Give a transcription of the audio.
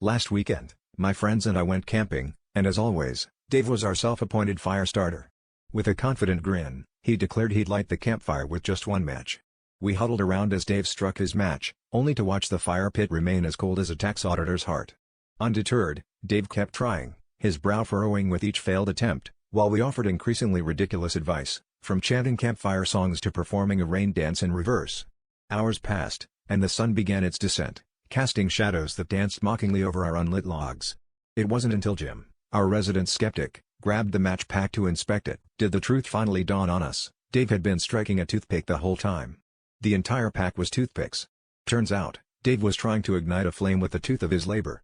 Last weekend, my friends and I went camping, and as always, Dave was our self-appointed fire starter. With a confident grin, he declared he'd light the campfire with just one match. We huddled around as Dave struck his match, only to watch the fire pit remain as cold as a tax auditor's heart. Undeterred, Dave kept trying, his brow furrowing with each failed attempt, while we offered increasingly ridiculous advice, from chanting campfire songs to performing a rain dance in reverse. Hours passed, and the sun began its descent, casting shadows that danced mockingly over our unlit logs. It wasn't until Jim, our resident skeptic, grabbed the match pack to inspect it, did the truth finally dawn on us. Dave had been striking a toothpick the whole time. The entire pack was toothpicks. Turns out, Dave was trying to ignite a flame with the tooth of his labor.